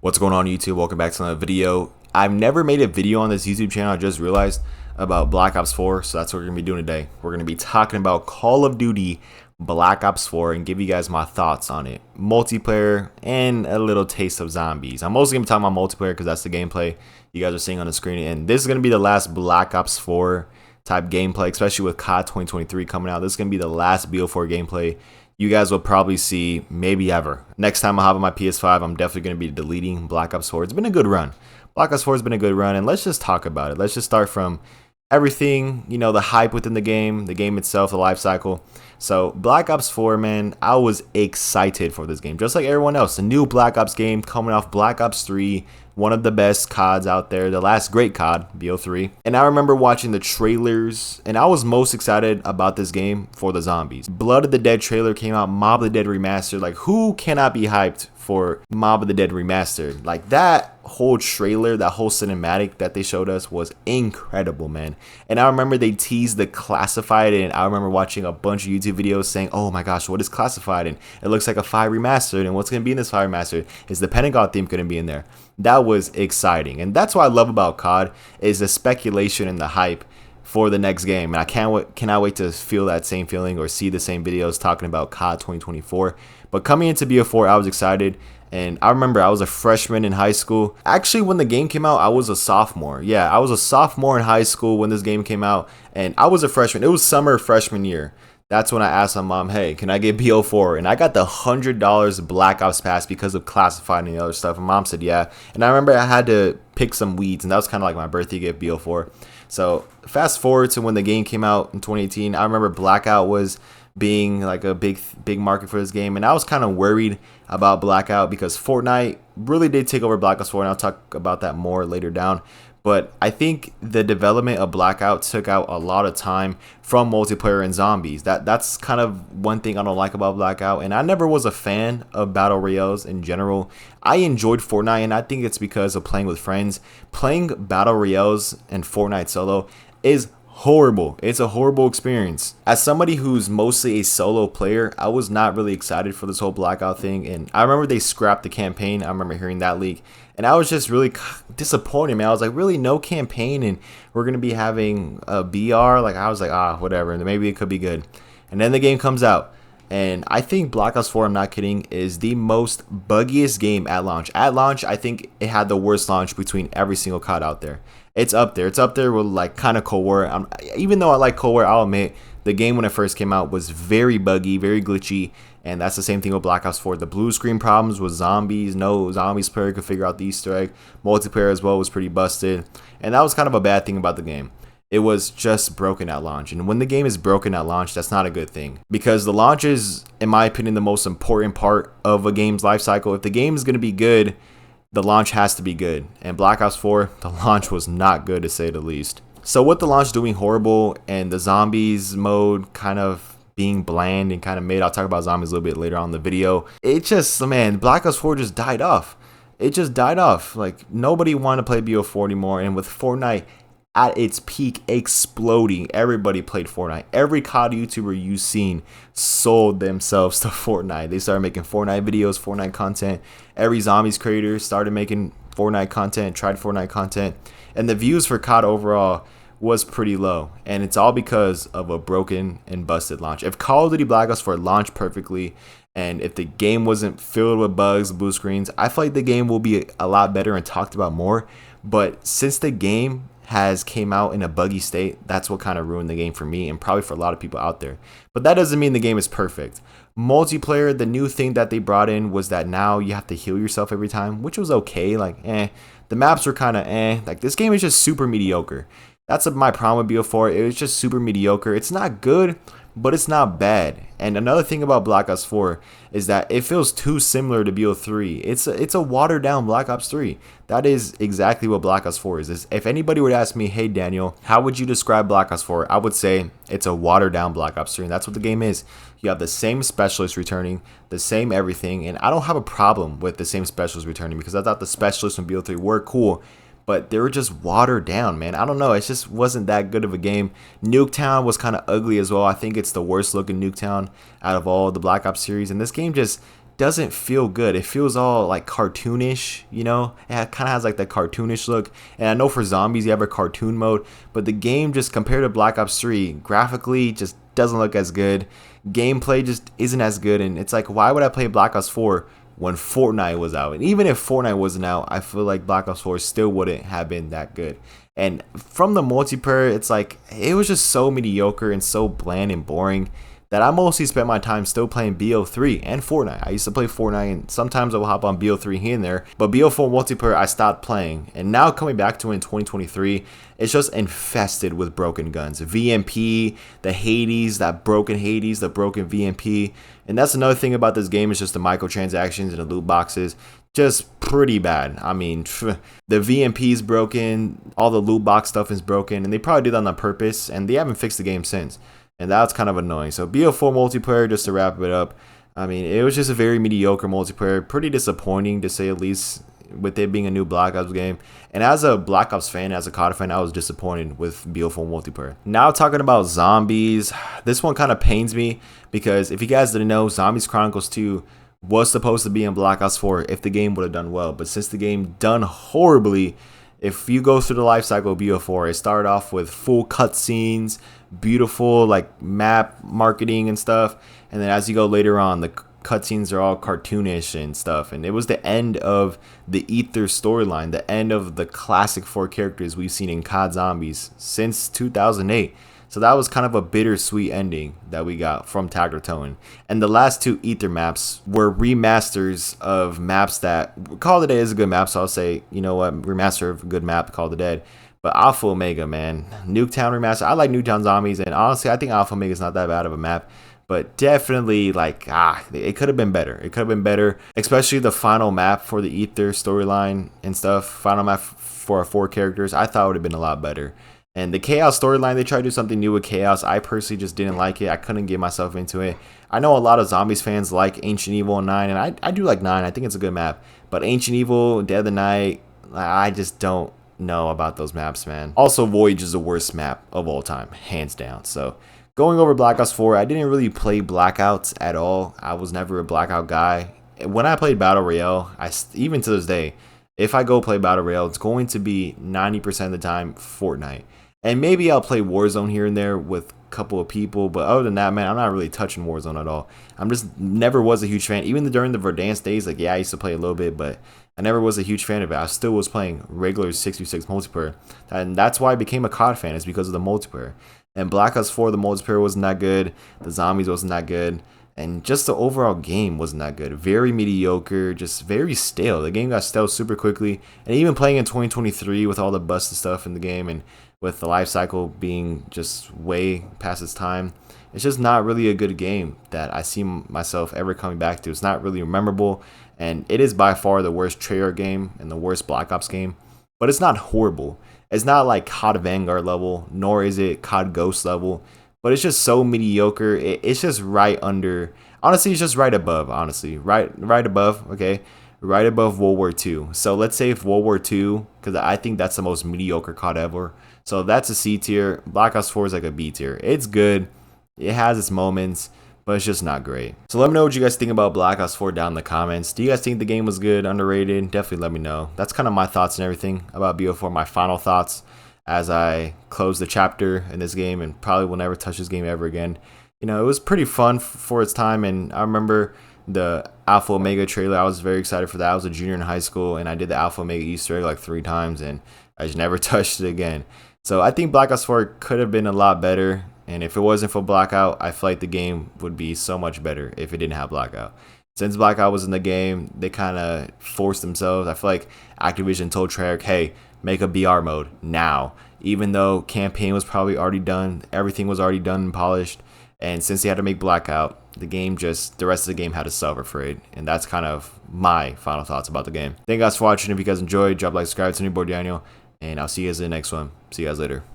What's going on YouTube? Welcome back to another video. I've never made a video on this YouTube channel. I just realized about Black Ops 4, so that's what we're going to be doing today. We're going to be talking about Call of Duty Black Ops 4 and give you guys my thoughts on it. Multiplayer and a little taste of zombies. I'm mostly going to be talking about multiplayer because that's the gameplay you guys are seeing on the screen. And this is going to be the last Black Ops 4 type gameplay, especially with COD 2023 coming out. This is going to be the last BO4 gameplay you guys will probably see, maybe ever. Next time I have on my PS5, I'm definitely going to be deleting Black Ops 4. It's been a good run. Black Ops 4 has been a good run, and let's just talk about it. Let's just start from everything, you know, the hype within the game itself, the life cycle. So Black Ops 4, man, I was excited for this game, just like everyone else. A new Black Ops game coming off Black Ops 3, one of the best CODs out there, the last great COD, BO3. And I remember watching the trailers, and I was most excited about this game for the zombies. Blood of the Dead trailer came out, Mob of the Dead Remastered. Like, who cannot be hyped for Mob of the Dead Remastered? Like, that whole trailer, that whole cinematic that they showed us was incredible, man. And I remember they teased the classified, and I remember watching a bunch of YouTube videos saying, oh my gosh, what is classified? And it looks like a 5 remastered, and what's going to be in this 5 remastered? Is the Pentagon theme going to be in there? That was exciting, and that's what I love about COD, is the speculation and the hype for the next game. And I cannot wait to feel that same feeling or see the same videos talking about COD 2024. But coming into BO4, I was excited. And I remember I was a freshman in high school. Actually, when the game came out, I was a sophomore. Yeah, I was a sophomore in high school when this game came out, and I was a freshman. It was summer freshman year. That's when I asked my mom, hey, can I get BO4? And I got the $100 Black Ops pass because of classified and the other stuff. And mom said, yeah. And I remember I had to pick some weeds, and that was kind of like my birthday gift, BO4. So fast forward to when the game came out in 2018. I remember Blackout was being like a big market for this game, and I was kind of worried about Blackout because Fortnite really did take over Black Ops 4, and I'll talk about that more later down. But I think the development of Blackout took out a lot of time from multiplayer and zombies. That's kind of one thing I don't like about Blackout. And I never was a fan of battle royales in general. I enjoyed Fortnite, and I think it's because of playing with friends. Playing battle royales and Fortnite solo is horrible. It's a horrible experience. As somebody who's mostly a solo player, I was not really excited for this whole Blackout thing. And I remember they scrapped the campaign. I remember hearing that leak, and I was just really disappointed, man. I was like, really, no campaign, and we're gonna be having a BR? Like, I was like, whatever, and maybe it could be good. And then the game comes out, and I think Black Ops 4, I'm not kidding, is the most buggiest game at launch. At launch, I think it had the worst launch between every single COD out there. It's up there. It's up there with like kind of Cold War. Even though I like Cold War, I'll admit the game when it first came out was very buggy, very glitchy, and that's the same thing with Black Ops 4. The blue screen problems with zombies. No zombies player could figure out the Easter egg. Multiplayer as well was pretty busted, and that was kind of a bad thing about the game. It was just broken at launch, and when the game is broken at launch, that's not a good thing, because the launch is, in my opinion, the most important part of a game's life cycle. If the game is going to be good, the launch has to be good, and Black Ops 4, the launch was not good, to say the least. So with the launch doing horrible and the zombies mode kind of being bland and kind of made, I'll talk about zombies a little bit later on in the video, it just, man, Black Ops 4 just died off. It just died off. Like, nobody wanted to play BO4 anymore, and with Fortnite at its peak exploding, everybody played Fortnite. Every COD YouTuber you've seen sold themselves to Fortnite. They started making Fortnite videos, Fortnite content. Every zombies creator started making Fortnite content, tried Fortnite content, and the views for COD overall was pretty low, and it's all because of a broken and busted launch. If Call of Duty Black Ops 4 launched perfectly, and if the game wasn't filled with bugs, blue screens, I feel like the game will be a lot better and talked about more. But since the game has came out in a buggy state, that's what kind of ruined the game for me, and probably for a lot of people out there. But that doesn't mean the game is perfect. Multiplayer, the new thing that they brought in was that now you have to heal yourself every time, which was okay. Like, the maps were kind of like, this game is just super mediocre. That's my problem with BO4. It was just super mediocre. It's not good, but it's not bad. And another thing about Black Ops 4 is that it feels too similar to BO3. It's a watered down Black Ops 3. That is exactly what Black Ops 4 is. If anybody would ask me, hey Daniel, how would you describe Black Ops 4? I would say it's a watered down Black Ops 3, and that's what the game is. You have the same specialists returning, the same everything, and I don't have a problem with the same specialists returning, because I thought the specialists from BO3 were cool, but they were just watered down, man. I don't know. It just wasn't that good of a game. Nuketown was kind of ugly as well. I think it's the worst looking Nuketown out of all the Black Ops series. And this game just doesn't feel good. It feels all like cartoonish, you know? It kind of has like that cartoonish look. And I know for zombies you have a cartoon mode, but the game just compared to Black Ops 3, graphically just doesn't look as good. Gameplay just isn't as good, and it's like, why would I play Black Ops 4 when Fortnite was out? And even if Fortnite wasn't out, I feel like Black Ops 4 still wouldn't have been that good. And from the multiplayer, it's like, it was just so mediocre and so bland and boring that I mostly spent my time still playing BO3 and Fortnite. I used to play Fortnite, and sometimes I will hop on BO3 here and there, but BO4 multiplayer I stopped playing. And now coming back to it in 2023, it's just infested with broken guns. VMP, the Hades, that broken Hades, the broken VMP. And that's another thing about this game, is just the microtransactions and the loot boxes. Just pretty bad. I mean, the VMP is broken, all the loot box stuff is broken, and they probably did that on purpose, and they haven't fixed the game since. And that's kind of annoying. So BO4 multiplayer, just to wrap it up, I mean, it was just a very mediocre multiplayer. Pretty disappointing, to say at least, with it being a new Black Ops game. And as a Black Ops fan, as a COD fan, I was disappointed with BO4 multiplayer. Now talking about zombies, this one kind of pains me, because if you guys didn't know, Zombies Chronicles 2 was supposed to be in Black Ops 4 if the game would have done well. But since the game done horribly, if you go through the life cycle of BO4, it started off with full cutscenes, beautiful like map marketing and stuff, and then as you go later on, the cutscenes are all cartoonish and stuff. And it was the end of the Ether storyline, the end of the classic 4 characters we've seen in COD Zombies since 2008. So that was kind of a bittersweet ending that we got from Taggertone. And the last 2 Ether maps were remasters of maps that Call of the Dead is a good map, so I'll say, you know what, remaster of a good map, Call of the Dead. But Alpha Omega, man, Nuketown remaster. I like Nuketown Zombies, and honestly, I think Alpha Omega is not that bad of a map. But definitely, like, it could have been better. It could have been better, especially the final map for the Ether storyline and stuff. Final map for our 4 characters, I thought would have been a lot better. And the Chaos storyline, they tried to do something new with Chaos. I personally just didn't like it. I couldn't get myself into it. I know a lot of Zombies fans like Ancient Evil 9, and I do like 9. I think it's a good map. But Ancient Evil, Dead of the Night, I just don't know about those maps, man. Also, Voyage is the worst map of all time, hands down. So going over Black Ops 4, I didn't really play Blackouts at all. I was never a Blackout guy. When I played Battle Royale, even to this day, if I go play Battle Royale, it's going to be 90% of the time Fortnite. And maybe I'll play Warzone here and there with a couple of people, but other than that, man, I'm not really touching Warzone at all. I'm just never was a huge fan. Even during the Verdansk days, like, yeah, I used to play a little bit, but I never was a huge fan of it. I still was playing regular 6v6 multiplayer, and that's why I became a COD fan, is because of the multiplayer. And Black Ops 4, the multiplayer wasn't that good, the zombies wasn't that good, and just the overall game wasn't that good. Very mediocre, just very stale. The game got stale super quickly, and even playing in 2023 with all the busted stuff in the game, and with the life cycle being just way past its time, it's just not really a good game that I see myself ever coming back to. It's not really memorable, and it is by far the worst Treyarch game and the worst Black Ops game, but it's not horrible. It's not like COD Vanguard level, nor is it COD Ghost level, but it's just so mediocre. It's just right under, honestly, it's just right above, honestly, right above, okay, right above World War II. So let's say if World War II, because I think that's the most mediocre COD ever. So that's a C tier. Black Ops 4 is like a B tier. It's good. It has its moments, but it's just not great. So let me know what you guys think about Black Ops 4 down in the comments. Do you guys think the game was good, underrated? Definitely let me know. That's kind of my thoughts and everything about BO4, my final thoughts as I close the chapter in this game and probably will never touch this game ever again. You know, it was pretty fun for its time, and I remember the Alpha Omega trailer. I was very excited for that. I was a junior in high school, and I did the Alpha Omega Easter egg like 3 times, and I just never touched it again. So I think Black Ops 4 could have been a lot better, and if it wasn't for Blackout, I feel like the game would be so much better if it didn't have Blackout. Since Blackout was in the game, they kind of forced themselves. I feel like Activision told Treyarch, hey, make a BR mode now. Even though campaign was probably already done, everything was already done and polished, and since they had to make Blackout, the rest of the game had to suffer for it. And that's kind of my final thoughts about the game. Thank you guys for watching. If you guys enjoyed, drop a like, subscribe. It's your boy Daniel, and I'll see you guys in the next one. See you guys later.